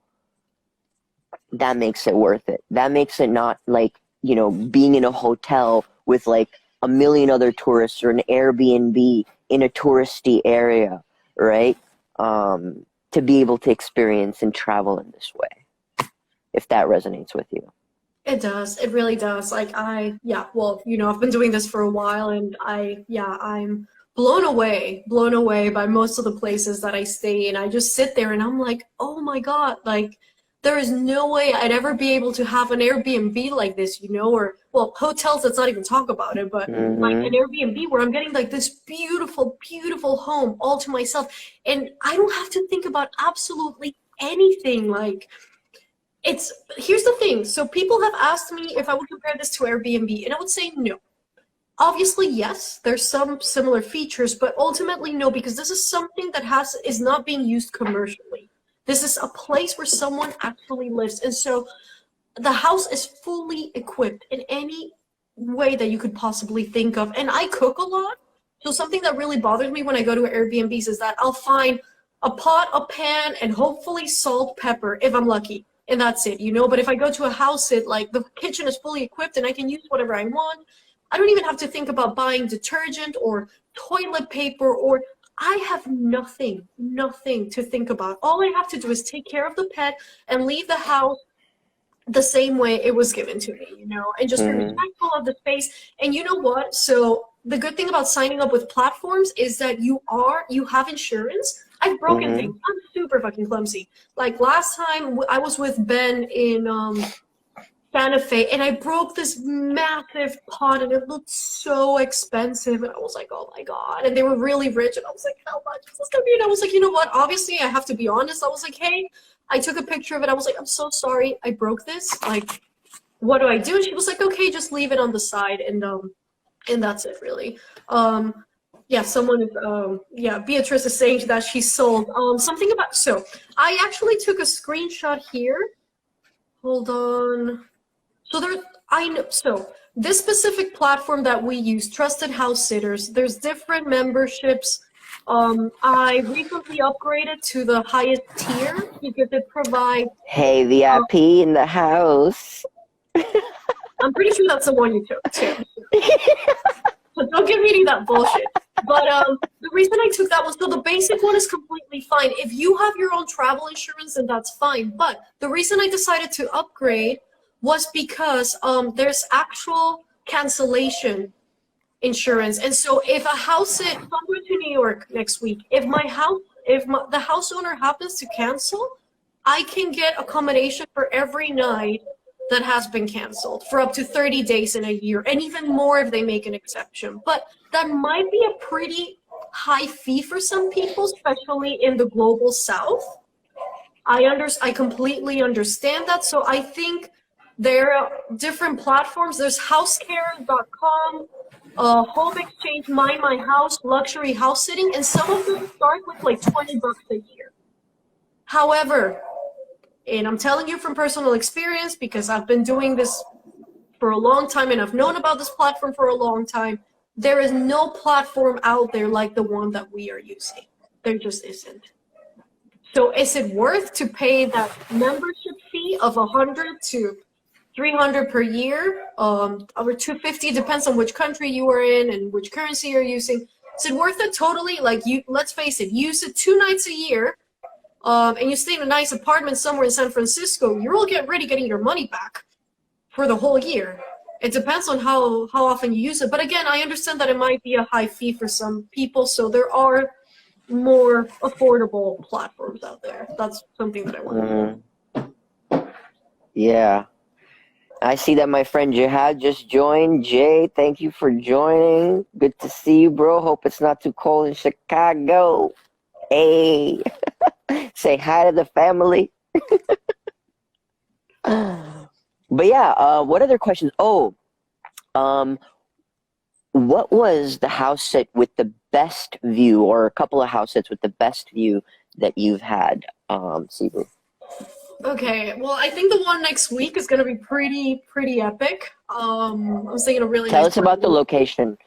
that makes it worth it. That makes it not like, you know, being in a hotel with like a million other tourists or an Airbnb in a touristy area, right? To be able to experience and travel in this way, if that resonates with you. It does. It really does. Like yeah, well, you know, I've been doing this for a while and I'm blown away by most of the places that I stay in. I just sit there and I'm like, oh my God, like there is no way I'd ever be able to have an Airbnb like this, you know, or well, hotels, let's not even talk about it, but like an Mm-hmm. Airbnb where I'm getting like this beautiful, beautiful home all to myself. And I don't have to think about absolutely anything. Like it's here's the thing. So people have asked me if I would compare this to Airbnb, and I would say no. Obviously, yes, there's some similar features, but ultimately no, because this is something that is not being used commercially. This is a place where someone actually lives, and so the house is fully equipped in any way that you could possibly think of. And I cook a lot, so something that really bothers me when I go to Airbnbs is that I'll find a pot, a pan, and hopefully salt, pepper, if I'm lucky. And that's it, you know? But if I go to a house, like the kitchen is fully equipped and I can use whatever I want. I don't even have to think about buying detergent or toilet paper or I have nothing to think about. All I have to do is take care of the pet and leave the house the same way it was given to me, you know, and just be Mm-hmm. respectful of the space. And you know what? So the good thing about signing up with platforms is that you have insurance. I've broken Mm-hmm. things. I'm super fucking clumsy. Like last time I was with Ben in Santa Fe, and I broke this massive pot, and it looked so expensive. And I was like, oh my God. And they were really rich. And I was like, how much is this going to be? And I was like, you know what? Obviously, I have to be honest. I was like, hey, I took a picture of it. I was like, I'm so sorry. I broke this. Like, what do I do? And she was like, okay, just leave it on the side. And that's it, really. Yeah, someone is, yeah, Beatrice is saying that she sold something about, so I actually took a screenshot here. Hold on. So I know, so this specific platform that we use, Trusted House Sitters, there's different memberships. I recently upgraded to the highest tier because it provides, Hey, uh, VIP in the house. I'm pretty sure that's the one you took too. So don't give me any of that bullshit. But the reason I took that was so the basic one is completely fine. If you have your own travel insurance, then that's fine. But the reason I decided to upgrade was because there's actual cancellation insurance. And so if a house, if I'm going to New York next week, if the house owner happens to cancel, I can get accommodation for every night that has been canceled for up to 30 days in a year, and even more if they make an exception. But that might be a pretty high fee for some people, especially in the global south. I completely understand that. So I think there are different platforms. There's housecare.com, home exchange, my house, luxury house sitting, and some of them start with like $20 a year. However, and I'm telling you from personal experience because I've been doing this for a long time and I've known about this platform for a long time, there is no platform out there like the one that we are using. There just isn't. So is it worth to pay that membership fee of $100 to $300 per year, or $250, depends on which country you are in and which currency you're using? Is it worth it? Totally. Like, let's face it, use it 2 nights a year, and you stay in a nice apartment somewhere in San Francisco, you're all getting your money back for the whole year. It depends on how often you use it. But again, I understand that it might be a high fee for some people, so there are more affordable platforms out there. That's something that I want to know. Yeah. I see that my friend Jihad just joined. Jay, thank you for joining. Good to see you, bro. Hope it's not too cold in Chicago. Hey. Say hi to the family. But yeah, what other questions? Oh, what was the house sit with the best view, or a couple of house sits with the best view that you've had, Sibu? Okay, well, I think the one next week is going to be pretty epic. I was thinking a really Tell nice us about the location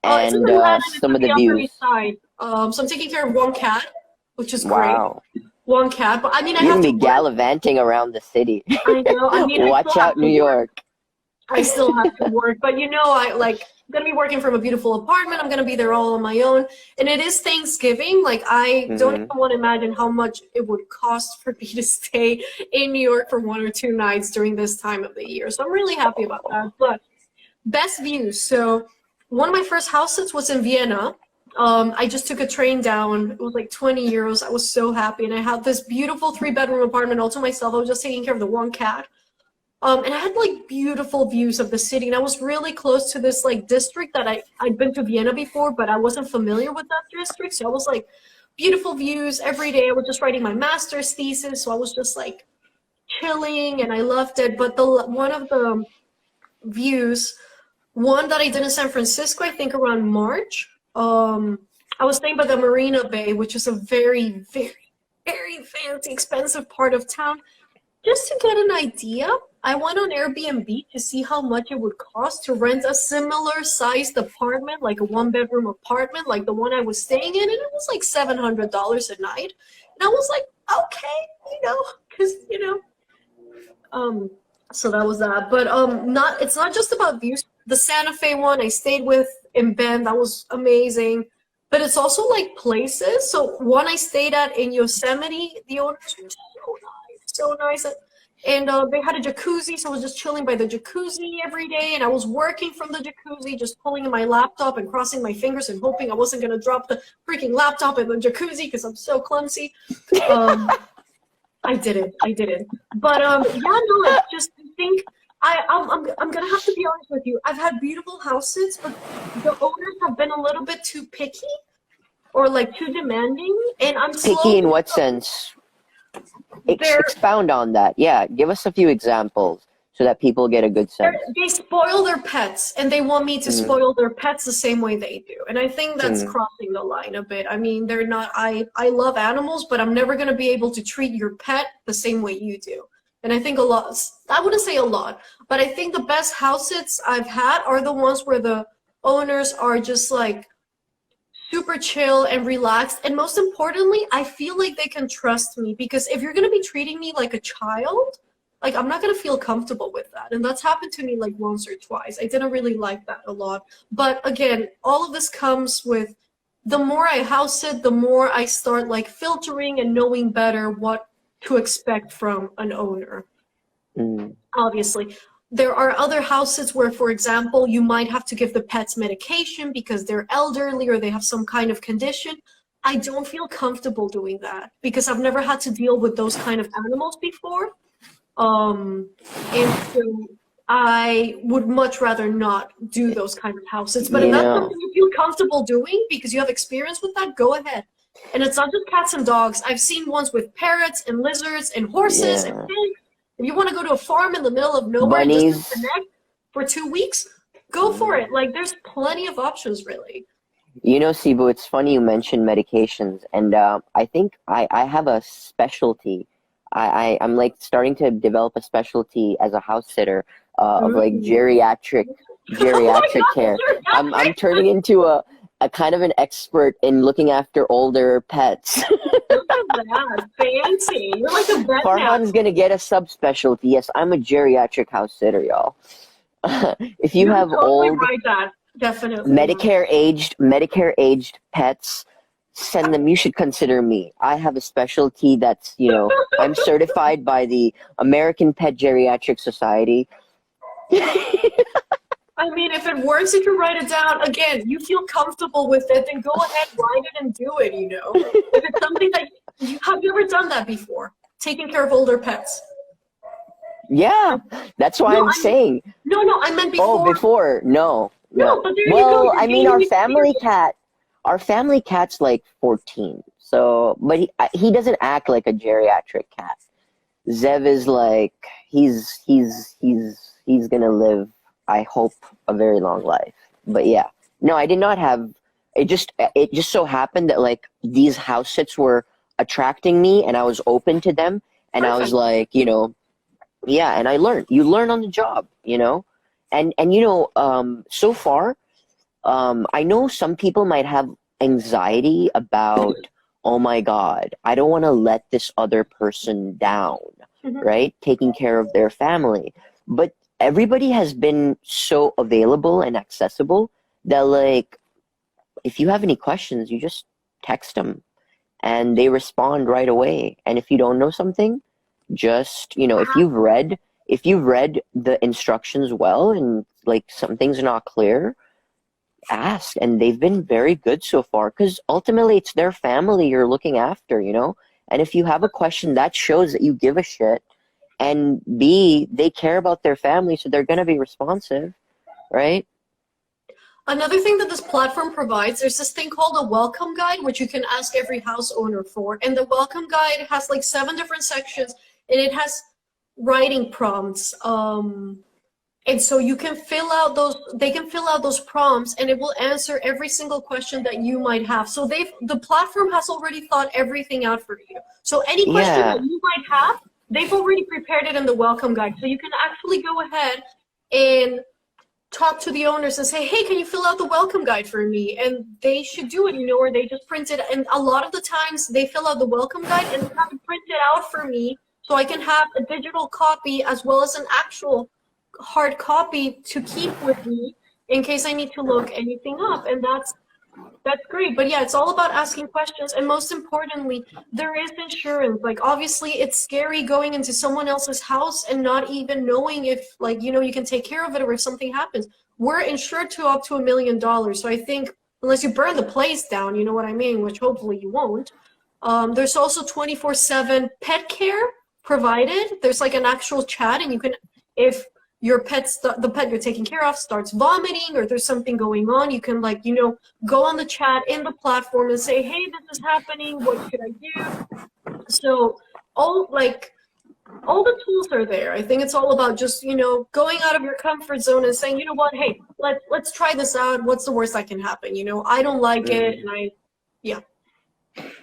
it's in and Manhattan, it's some on of the Upper views. East Side. So I'm taking care of one cat, which is Wow. great. One cat, but I mean, I You're have gonna to be gallivanting around the city. I know. I mean, Watch out, New York. I still have to work, but I'm gonna be working from a beautiful apartment. I'm gonna be there all on my own, and it is Thanksgiving. Like, I don't even want to imagine how much it would cost for me to stay in New York for 1 or 2 nights during this time of the year. So I'm really happy about that. But best views. So one of my first house sits was in Vienna. I just took a train down. It was like 20 euros. I was so happy, and I had this beautiful 3-bedroom apartment all to myself. I was just taking care of the one cat. And I had like beautiful views of the city, and I was really close to this like district that I'd been to Vienna before, but I wasn't familiar with that district. So I was like, beautiful views every day. I was just writing my master's thesis, so I was just like chilling, and I loved it. But one of the views, one that I did in San Francisco, I think around March, I was staying by the Marina Bay, which is a very, very, very fancy, expensive part of town. Just to get an idea, I went on Airbnb to see how much it would cost to rent a similar sized apartment, like a 1-bedroom apartment, like the one I was staying in, and it was like $700 a night. And I was like, okay, because, so that was that. But it's not just about views. The Santa Fe one I stayed with in Bend, that was amazing. But it's also like places. So one I stayed at in Yosemite, the owners were so nice. And they had a jacuzzi, so I was just chilling by the jacuzzi every day, and I was working from the jacuzzi, just pulling in my laptop and crossing my fingers and hoping I wasn't going to drop the freaking laptop in the jacuzzi because I'm so clumsy. I didn't. But I just think I'm going to have to be honest with you. I've had beautiful house sits, but the owners have been a little bit too picky or like too demanding, and I'm picky in what sense? Expound on that. Yeah, give us a few examples so that people get a good sense. They spoil their pets, and they want me to spoil their pets the same way they do. And I think that's crossing the line a bit. I mean, they're not, I love animals, but I'm never going to be able to treat your pet the same way you do. And I think I wouldn't say a lot, but I think the best house sits I've had are the ones where the owners are just like super chill and relaxed, and most importantly, I feel like they can trust me, because if you're going to be treating me like a child, like, I'm not going to feel comfortable with that. And that's happened to me like once or twice. I didn't really like that a lot. But again, all of this comes with the more I house it, the more I start like filtering and knowing better what to expect from an owner. Obviously. There are other houses where, for example, you might have to give the pets medication because they're elderly or they have some kind of condition. I don't feel comfortable doing that because I've never had to deal with those kind of animals before. And so I would much rather not do those kind of houses. But if that's something you feel comfortable doing because you have experience with that, go ahead. And it's not just cats and dogs. I've seen ones with parrots and lizards and horses and pigs. If you want to go to a farm in the middle of nowhere and just disconnect for 2 weeks, go for it. Like, there's plenty of options, really. You know, Sibu, it's funny you mentioned medications, and I think I have a specialty. I'm like starting to develop a specialty as a house sitter of like geriatric care. I'm turning into a kind of an expert in looking after older pets. Look at that. Fancy. You're like a vet Farhan's gonna get a subspecialty. Yes, I'm a geriatric house sitter, y'all. If you have totally old, right that. Definitely. Medicare aged pets, send them. You should consider me. I have a specialty that's, you know, I'm certified by the American Pet Geriatric Society. I mean, if it works, you can write it down. Again, you feel comfortable with it, then go ahead, write it and do it, you know. If it's something that have you ever done that before? Taking care of older pets? Yeah, that's why I'm saying. No, I meant before. Oh, before. No. But there you well, go. I mean, our family cat's like 14. So, but he doesn't act like a geriatric cat. Zev is like, he's gonna live, I hope, a very long life. But yeah, no, I did not have. It just so happened that like these house sits were attracting me, and I was open to them, and I was like, you know, yeah, and I learned. You learn on the job, you know, and you know, so far, I know some people might have anxiety about, oh my God, I don't want to let this other person down, right? Taking care of their family, but everybody has been so available and accessible that like, if you have any questions, you just text them and they respond right away. And if you don't know something, just, you know, if you've read the instructions well and like some things are not clear, ask. And they've been very good so far because ultimately it's their family you're looking after, you know. And if you have a question, that shows that you give a shit, and B, they care about their family, so they're going to be responsive, right? Another thing that this platform provides, there's this thing called a welcome guide, which you can ask every house owner for. And the welcome guide has like 7 different sections, and it has writing prompts. And so you can fill out they can fill out those prompts, and it will answer every single question that you might have. So the platform has already thought everything out for you. So any question that you might have, they've already prepared it in the welcome guide. So you can actually go ahead and talk to the owners and say, hey, can you fill out the welcome guide for me? And they should do it, you know, or they just print it. And a lot of the times they fill out the welcome guide and they have it printed out for me so I can have a digital copy as well as an actual hard copy to keep with me in case I need to look anything up. And that's great. But yeah, it's all about asking questions. And most importantly, there is insurance. Like, obviously, it's scary going into someone else's house and not even knowing if, like, you know, you can take care of it or if something happens. We're insured to up to $1 million. So I think unless you burn the place down, you know what I mean, which hopefully you won't. There's also 24/7 pet care provided. There's like an actual chat, and you can, if your the pet you're taking care of starts vomiting or there's something going on, you can, like, you know, go on the chat in the platform and say, hey, this is happening, what should I do? So all the tools are there. I think it's all about just, you know, going out of your comfort zone and saying, you know what, hey, let's try this out. What's the worst that can happen? You know, I don't like it, and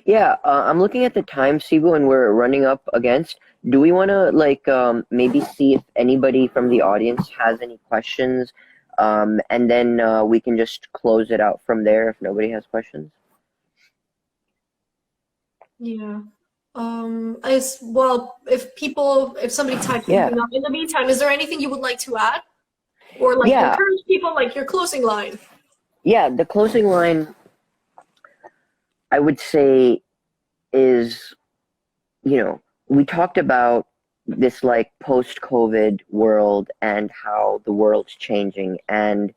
Yeah, I'm looking at the time, Sibu, and we're running up against. Do we want to, like, maybe see if anybody from the audience has any questions, and then we can just close it out from there if nobody has questions? Yeah. As well, if somebody types something up. In the meantime, is there anything you would like to add? Or, like, encourage people, like, your closing line? Yeah, the closing line. I would say is, we talked about this like post-COVID world and how the world's changing, and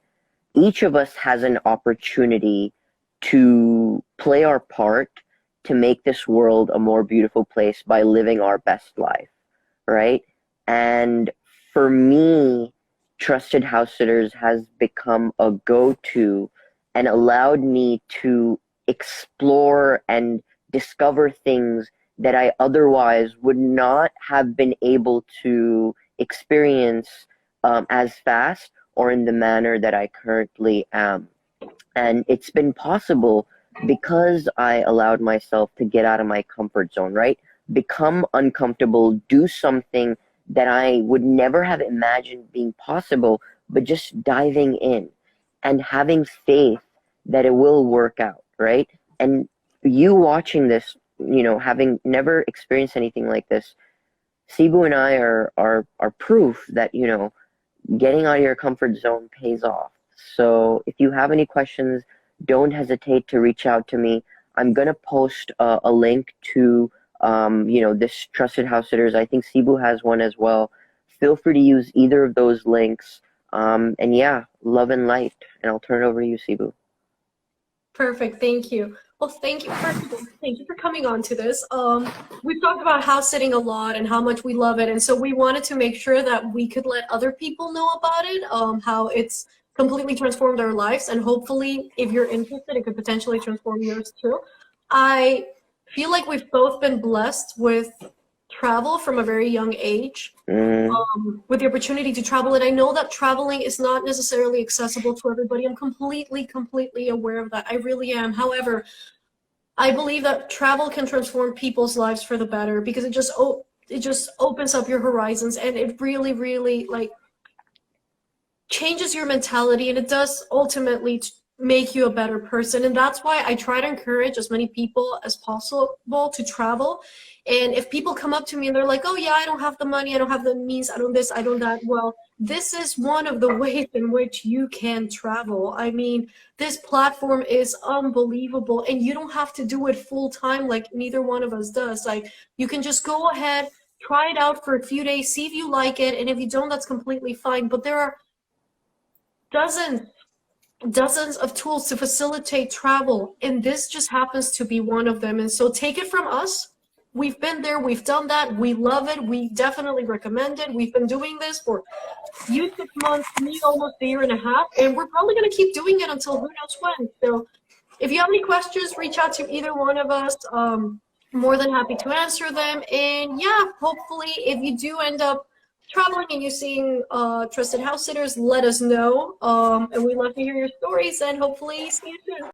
each of us has an opportunity to play our part to make this world a more beautiful place by living our best life, right? And for me, Trusted House Sitters has become a go-to and allowed me to explore and discover things that I otherwise would not have been able to experience as fast or in the manner that I currently am. And it's been possible because I allowed myself to get out of my comfort zone, right? Become uncomfortable, do something that I would never have imagined being possible, but just diving in and having faith that it will work out, right? And you watching this, having never experienced anything like this, Cebu and I are proof that, getting out of your comfort zone pays off. So if you have any questions, don't hesitate to reach out to me. I'm gonna post a link to this Trusted House Sitters. I think Cebu has one as well. Feel free to use either of those links. And yeah, love and light. And I'll turn it over to you, Cebu. Perfect. Thank you. Well, thank you. First of all, thank you for coming on to this. We've talked about house sitting a lot and how much we love it, and so we wanted to make sure that we could let other people know about it, how it's completely transformed our lives, and hopefully, if you're interested, it could potentially transform yours too. I feel like we've both been blessed with travel from a very young age, with the opportunity to travel. And I know that traveling is not necessarily accessible to everybody. I'm completely aware of that. I really am. However, I believe that travel can transform people's lives for the better because it just opens up your horizons, and it really like changes your mentality, and it does ultimately make you a better person. And that's why I try to encourage as many people as possible to travel. And if people come up to me and they're like, oh yeah, I don't have the money, I don't have the means, I don't this, I don't that, well, this is one of the ways in which you can travel. I mean, this platform is unbelievable, and you don't have to do it full time like neither one of us does. Like, you can just go ahead, try it out for a few days, see if you like it, and if you don't, that's completely fine. But there are dozens of tools to facilitate travel, and this just happens to be one of them. And so take it from us. We've been there, we've done that, we love it, we definitely recommend it. We've been doing this for you 6 months, me almost a year and a half, and we're probably going to keep doing it until who knows when. So if you have any questions, reach out to either one of us. More than happy to answer them. And yeah, hopefully if you do end up traveling and you're seeing Trusted House Sitters, let us know. And we'd love to hear your stories, and hopefully see you soon.